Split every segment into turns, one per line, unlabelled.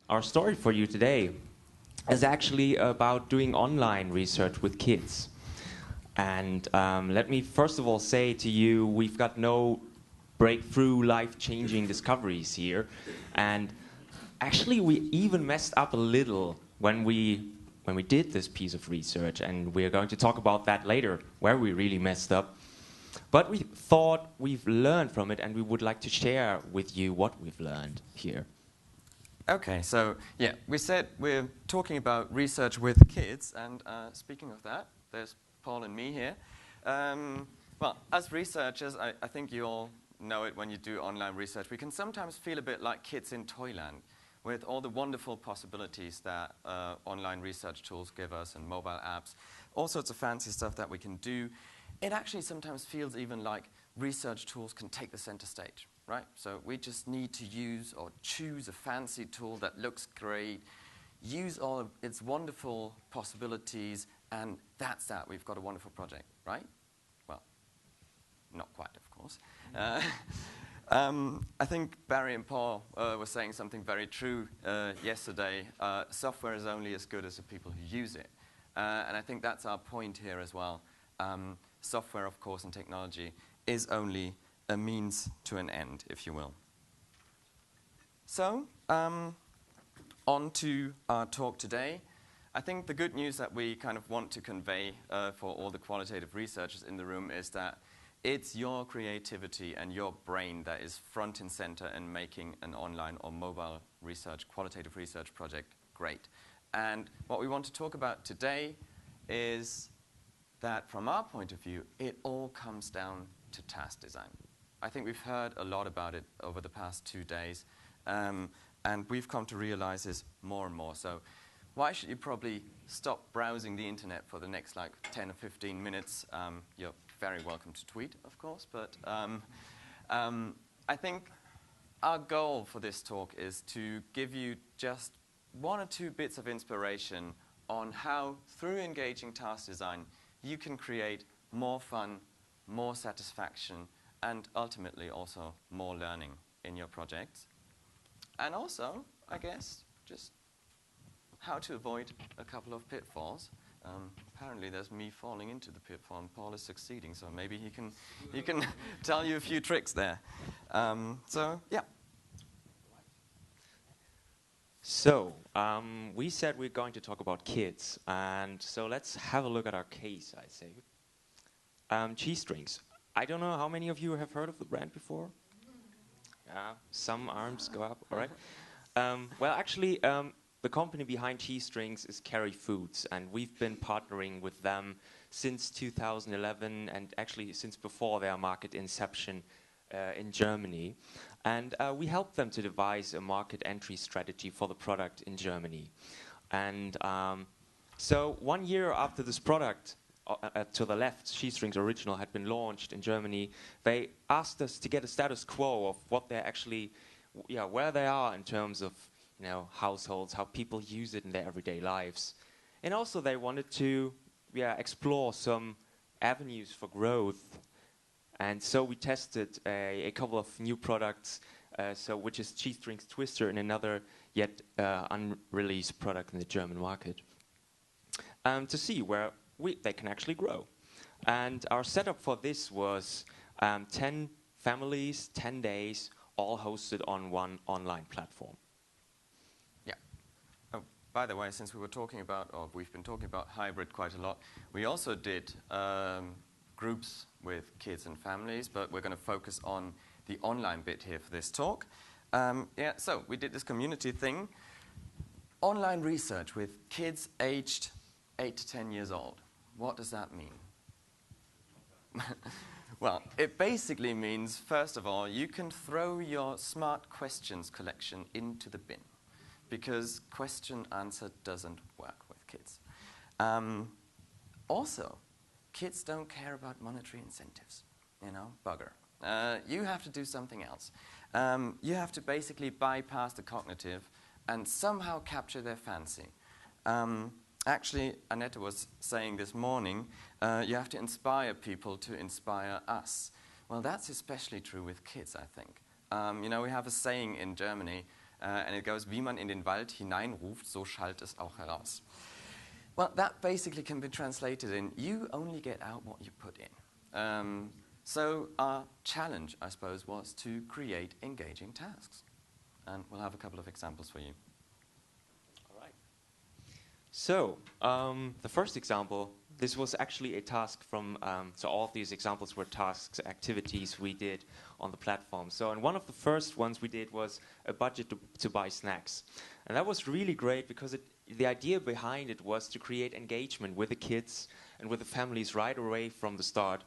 Our story for you today is actually about doing online research with kids. And let me first of all say to you, we've got no breakthrough, life-changing discoveries here. And actually, we even messed up a little when we did this piece of research, and we're going to talk about that later, where we really messed up. But we thought we've learned from it, and we would like to share with you what we've learned here.
Okay, so yeah, we said we're talking about research with kids, and speaking of that, there's Paul and me here. Well, as researchers, I think you all know it when you do online research. We can sometimes feel a bit like kids in Toyland with all the wonderful possibilities that online research tools give us and mobile apps, all sorts of fancy stuff that we can do. It actually sometimes feels even like research tools can take the center stage, right? So we just need to use or choose a fancy tool that looks great, use all of its wonderful possibilities, and that's that. We've got a wonderful project, right? Well, not quite, of course. I think Barry and Paul were saying something very true yesterday. Software is only as good as the people who use it. And I think that's our point here as well. Software, of course, and technology is only a means to an end, if you will. So, on to our talk today. I think the good news that we kind of want to convey for all the qualitative researchers in the room is that it's your creativity and your brain that is front and center in making an online or mobile research, qualitative research project great. And what we want to talk about today is that from our point of view, it all comes down to task design. I think we've heard a lot about it over the past 2 days, and we've come to realize this more and more. So why should you probably stop browsing the internet for the next like 10 or 15 minutes? You're very welcome to tweet, of course, but I think our goal for this talk is to give you just 1 or 2 bits of inspiration on how, through engaging task design, you can create more fun, more satisfaction, and ultimately also more learning in your projects. And also, I guess, just how to avoid a couple of pitfalls. Apparently there's me falling into the pitfall and Paul is succeeding, so maybe he can tell you a few tricks there. So, yeah.
So, we said we're going to talk about kids, and so let's have a look at our case, I say. Cheese strings. I don't know how many of you have heard of the brand before? Yeah, some arms go up, all right. Well, actually, the company behind cheese strings is Kerry Foods, and we've been partnering with them since 2011, and actually since before their market inception in Germany. And we helped them to devise a market entry strategy for the product in Germany. And so 1 year after this product, to the left, Cheese Strings Original, had been launched in Germany, they asked us to get a status quo of what they're actually, where they are in terms of households, how people use it in their everyday lives. And also they wanted to explore some avenues for growth. And so we tested a couple of new products, which is Cheese Strings Twister and another yet unreleased product in the German market, to see where they can actually grow. And our setup for this was 10 families, 10 days, all hosted on one online platform.
Yeah. Oh, by the way, since we were talking about, or we've been talking about hybrid quite a lot, we also did groups with kids and families, but we're going to focus on the online bit here for this talk. So we did this community thing, online research with kids aged 8 to 10 years old. What does that mean? Well, it basically means, first of all, you can throw your smart questions collection into the bin, because question answer doesn't work with kids. Also, kids don't care about monetary incentives, bugger. You have to do something else. You have to basically bypass the cognitive and somehow capture their fancy. Actually, Annette was saying this morning, you have to inspire people to inspire us. Well, that's especially true with kids, I think. We have a saying in Germany, And it goes, wie man in den Wald hineinruft, so schallt es auch heraus. Well, that basically can be translated in, you only get out what you put in. So our challenge, I suppose, was to create engaging tasks. And we'll have a couple of examples for you.
All right. So the first example, this was actually a task from, so all of these examples were tasks, activities we did on the platform. So and one of the first ones we did was a budget to buy snacks. And that was really great because the idea behind it was to create engagement with the kids and with the families right away from the start.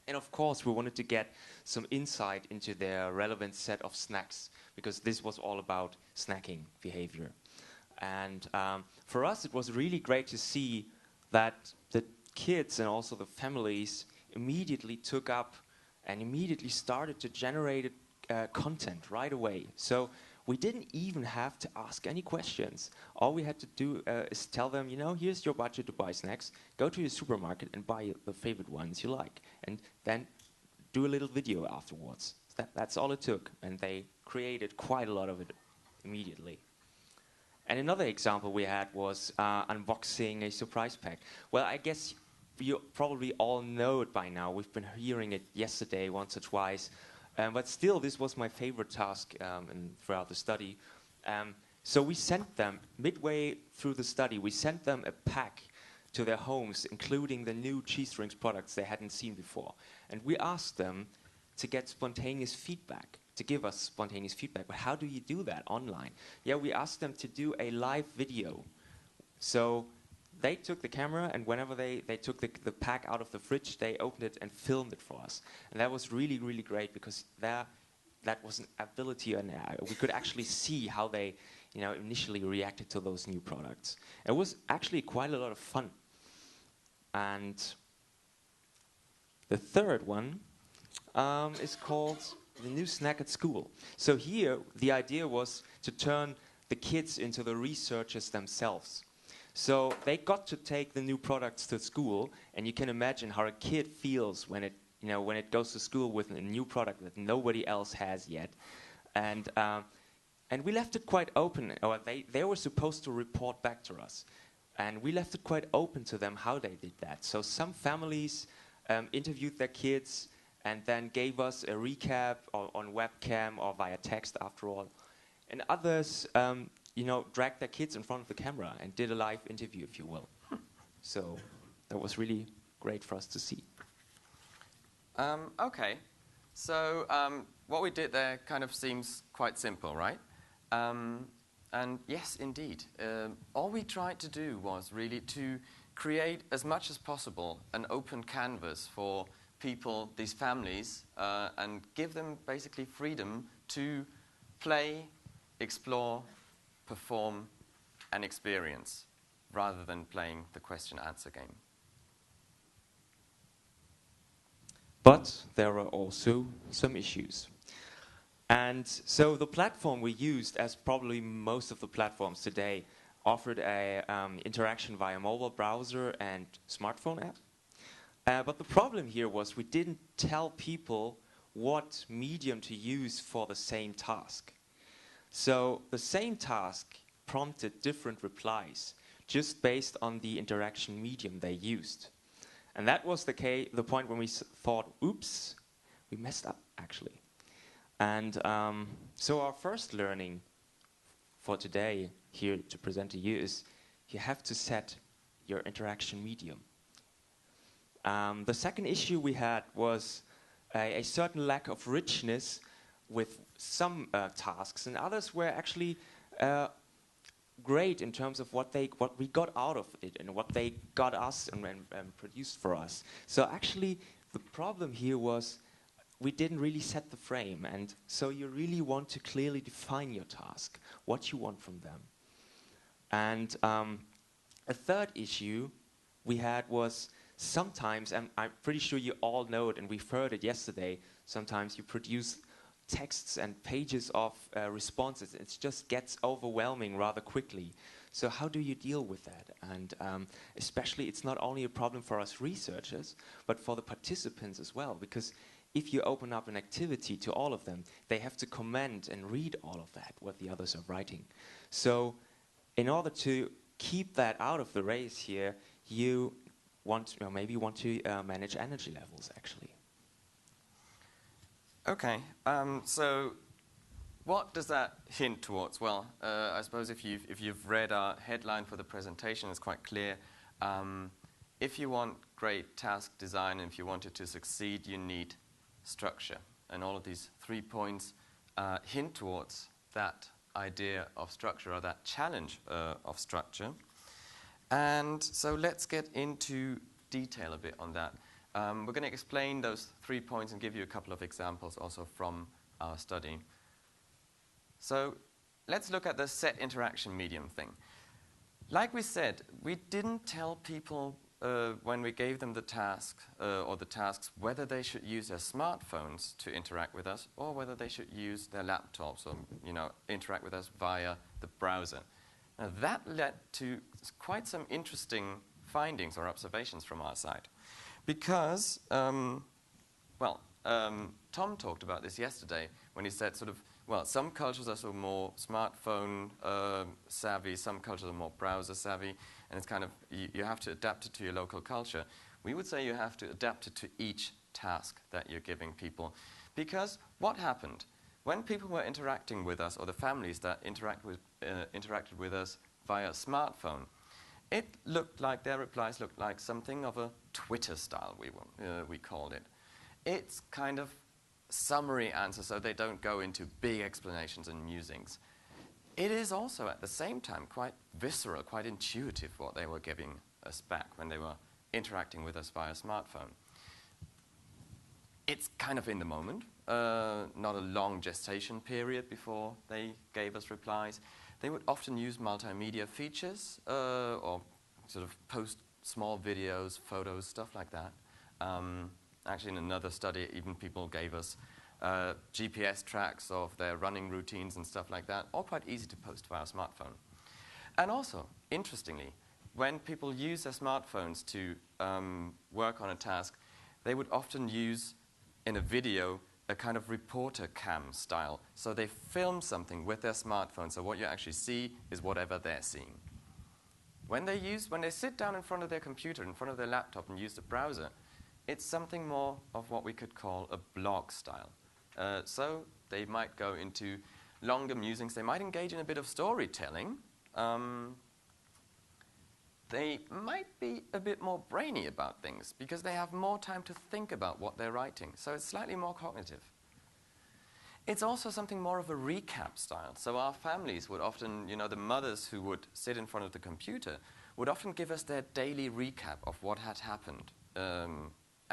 And of course, we wanted to get some insight into their relevant set of snacks, because this was all about snacking behavior. And for us, it was really great to see that the kids and also the families immediately took up and immediately started to generate content right away. So we didn't even have to ask any questions. All we had to do is tell them, you know, here's your budget to buy snacks. Go to your supermarket and buy the favorite ones you like. And then do a little video afterwards. That's all it took. And they created quite a lot of it immediately. And another example we had was unboxing a surprise pack. Well, I guess you probably all know it by now. We've been hearing it yesterday once or twice. But still, this was my favorite task throughout the study. So we sent them, midway through the study, we sent them a pack to their homes, including the new cheese rings products they hadn't seen before. And we asked them to get spontaneous feedback, to give us spontaneous feedback. But how do you do that online? Yeah, we asked them to do a live video. So they took the camera, and whenever they took the pack out of the fridge, they opened it and filmed it for us. And that was really, really great, because that was an ability, and we could actually see how they, initially reacted to those new products. It was actually quite a lot of fun. And the third one is called the new snack at school. So here, the idea was to turn the kids into the researchers themselves. So they got to take the new products to school, and you can imagine how a kid feels when it goes to school with a new product that nobody else has yet. And we left it quite open. Or they were supposed to report back to us. And we left it quite open to them how they did that. So some families interviewed their kids and then gave us a recap on webcam or via text after all. And others dragged their kids in front of the camera and did a live interview, if you will. So that was really great for us to see.
Okay. So what we did there kind of seems quite simple, right? And yes, indeed. All we tried to do was really to create, as much as possible, an open canvas for people, these families, and give them basically freedom to play, explore, perform, and experience, rather than playing the question-answer game.
But there are also some issues. And so the platform we used, as probably most of the platforms today, offered a interaction via mobile browser and smartphone app. But the problem here was we didn't tell people what medium to use for the same task. So the same task prompted different replies, just based on the interaction medium they used. And that was the point when we thought, oops, we messed up, actually. And so our first learning for today here to present to you is you have to set your interaction medium. The second issue we had was a certain lack of richness with some tasks, and others were actually great in terms of what we got out of it and what they got us and produced for us. So actually, the problem here was we didn't really set the frame, and so you really want to clearly define your task, what you want from them. And a third issue we had was sometimes, and I'm pretty sure you all know it, and we've heard it yesterday, sometimes you produce texts and pages of responses. It just gets overwhelming rather quickly. So how do you deal with that? And especially, it's not only a problem for us researchers, but for the participants as well, because if you open up an activity to all of them, they have to comment and read all of that, what the others are writing. So in order to keep that out of the race here, you want, maybe want to manage energy levels, actually.
Okay, so what does that hint towards? Well, I suppose if you've read our headline for the presentation, it's quite clear. If you want great task design and if you want it to succeed, you need structure. And all of these 3 points hint towards that idea of structure, or that challenge of structure. And so let's get into detail a bit on that. We're going to explain those 3 points and give you a couple of examples also from our study. So let's look at the set interaction medium thing. Like we said, we didn't tell people when we gave them the task or the tasks whether they should use their smartphones to interact with us or whether they should use their laptops or interact with us via the browser. Now, that led to quite some interesting findings or observations from our side. Because, Tom talked about this yesterday when he said some cultures are sort of more smartphone savvy, some cultures are more browser savvy, and it's kind of, you have to adapt it to your local culture. We would say you have to adapt it to each task that you're giving people. Because what happened? When people were interacting with us, or the families that interacted with us via smartphone, it looked like, their replies looked like something of a Twitter style, we called it. It's kind of summary answers, so they don't go into big explanations and musings. It is also at the same time quite visceral, quite intuitive what they were giving us back when they were interacting with us via smartphone. It's kind of in the moment, not a long gestation period before they gave us replies. They would often use multimedia features or sort of post small videos, photos, stuff like that. Actually, in another study, even people gave us GPS tracks of their running routines and stuff like that, all quite easy to post via smartphone. And also, interestingly, when people use their smartphones to work on a task, they would often use, in a video, a kind of reporter cam style. So they film something with their smartphone, so what you actually see is whatever they're seeing. When they sit down in front of their computer, in front of their laptop and use the browser, it's something more of what we could call a blog style. So they might go into longer musings, they might engage in a bit of storytelling. They might be a bit more brainy about things because they have more time to think about what they're writing. So it's slightly more cognitive. It's also something more of a recap style. So our families would often, the mothers who would sit in front of the computer would often give us their daily recap of what had happened.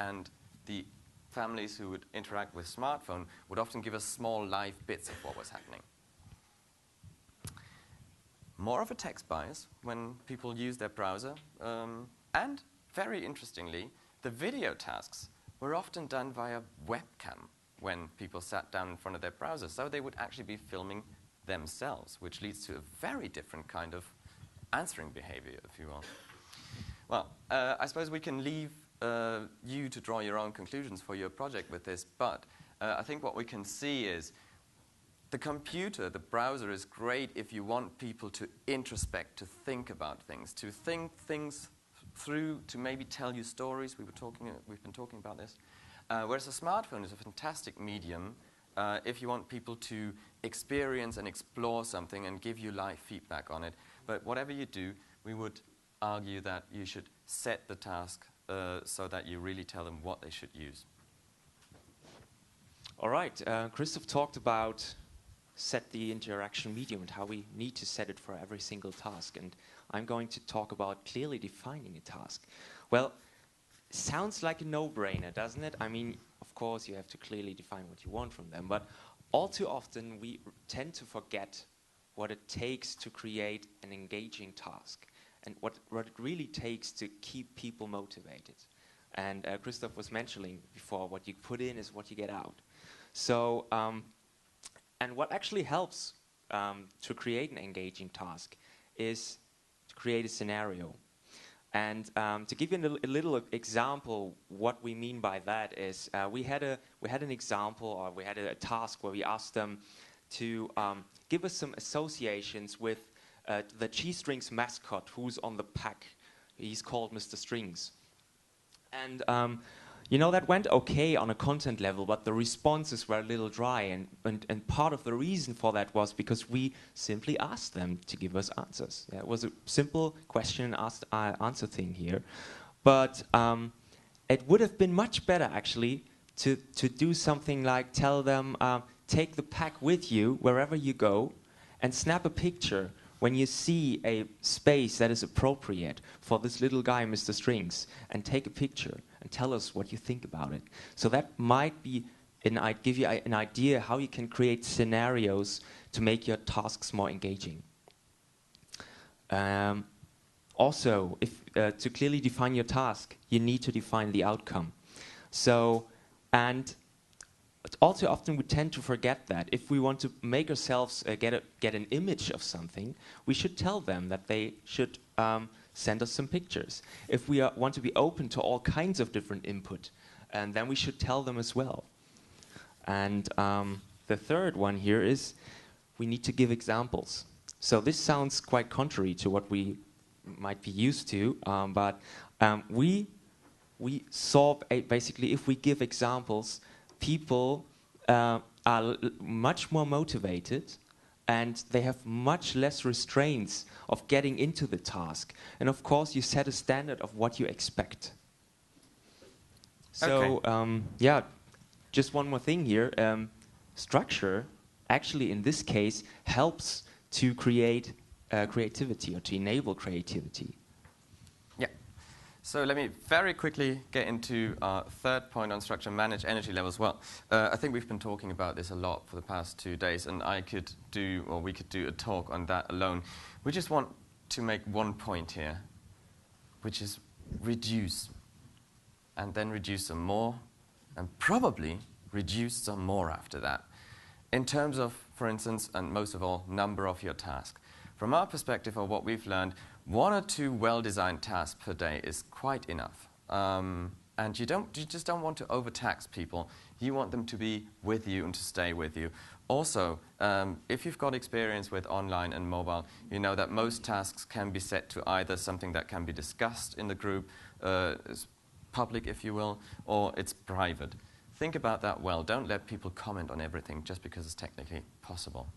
And the families who would interact with smartphone would often give us small live bits of what was happening. More of a text bias when people use their browser. And very interestingly, the video tasks were often done via webcam when people sat down in front of their browser. So they would actually be filming themselves, which leads to a very different kind of answering behavior, if you will. Well, I suppose we can leave you to draw your own conclusions for your project with this, but I think what we can see is the computer, the browser, is great if you want people to introspect, to think about things, to think things through, to maybe tell you stories. We've been talking about this. Whereas a smartphone is a fantastic medium if you want people to experience and explore something and give you live feedback on it. But whatever you do, we would argue that you should set the task so that you really tell them what they should use.
All right, Christoph talked about set the interaction medium and how we need to set it for every single task. And I'm going to talk about clearly defining a task. Well, sounds like a no-brainer, doesn't it? I mean, of course, you have to clearly define what you want from them, but all too often we tend to forget what it takes to create an engaging task and what it really takes to keep people motivated. And Christoph was mentioning before, what you put in is what you get out. So, and what actually helps to create an engaging task is to create a scenario. And to give you a little example, what we mean by that is we had an example, or we had a task where we asked them to give us some associations with the G-Strings mascot who's on the pack. He's called Mr. Strings. And that went okay on a content level, but the responses were a little dry. And part of the reason for that was because we simply asked them to give us answers. Yeah, it was a simple question and answer thing here. But it would have been much better, actually, to do something like tell them, take the pack with you wherever you go and snap a picture when you see a space that is appropriate for this little guy, Mr. Strings, and take a picture and tell us what you think about it. So that might be give you an idea how you can create scenarios to make your tasks more engaging. Also, to clearly define your task, you need to define the outcome. But also often we tend to forget that. If we want to make ourselves get an image of something, we should tell them that they should send us some pictures. If we want to be open to all kinds of different input, and then we should tell them as well. And the third one here is we need to give examples. So this sounds quite contrary to what we might be used to, but we saw basically if we give examples, people are much more motivated and they have much less restraints of getting into the task. And of course, you set a standard of what you expect. So,
okay.
Just one more thing here. Structure, actually in this case, helps to create creativity or to enable creativity.
So let me very quickly get into our third point on structure, manage energy levels. Well, I think we've been talking about this a lot for the past 2 days, and we could do a talk on that alone. We just want to make one point here, which is reduce, and then reduce some more, and probably reduce some more after that. In terms of, for instance, and most of all, number of your tasks. From our perspective, or what we've learned, 1 or 2 well-designed tasks per day is quite enough. And you just don't want to overtax people. You want them to be with you and to stay with you. Also, if you've got experience with online and mobile, you know that most tasks can be set to either something that can be discussed in the group, public if you will, or it's private. Think about that well. Don't let people comment on everything just because it's technically possible.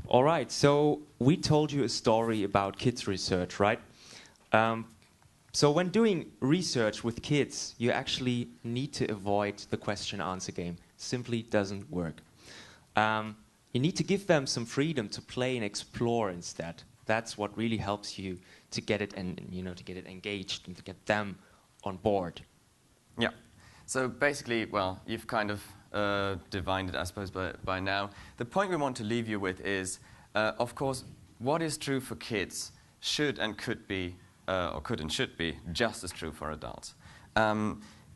All right, so we told you a story about kids research, right? So when doing research with kids, you actually need to avoid the question-answer game. Simply doesn't work. You need to give them some freedom to play and explore instead. That's what really helps you to get it to get it engaged and to get them on board.
Yeah. So basically, well, you've kind of divined it, I suppose, by now. The point we want to leave you with is, of course, what is true for kids should and could be, or could and should be, just as true for adults.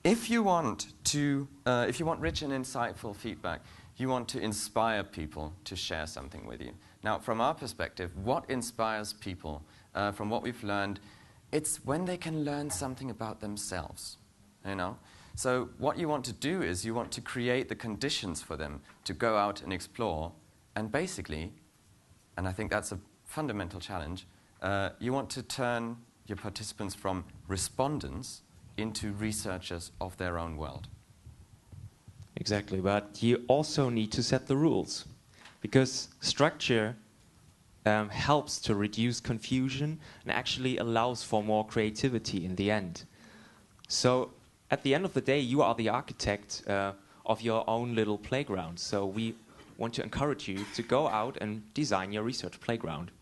If you want rich and insightful feedback, you want to inspire people to share something with you. Now, from our perspective, what inspires people, from what we've learned, it's when they can learn something about themselves, you know? So what you want to do is you want to create the conditions for them to go out and explore, and basically, and I think that's a fundamental challenge, you want to turn your participants from respondents into researchers of their own world.
Exactly, but you also need to set the rules, because structure helps to reduce confusion and actually allows for more creativity in the end. So at the end of the day, you are the architect of your own little playground. So we want to encourage you to go out and design your research playground.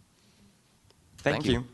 Thank you.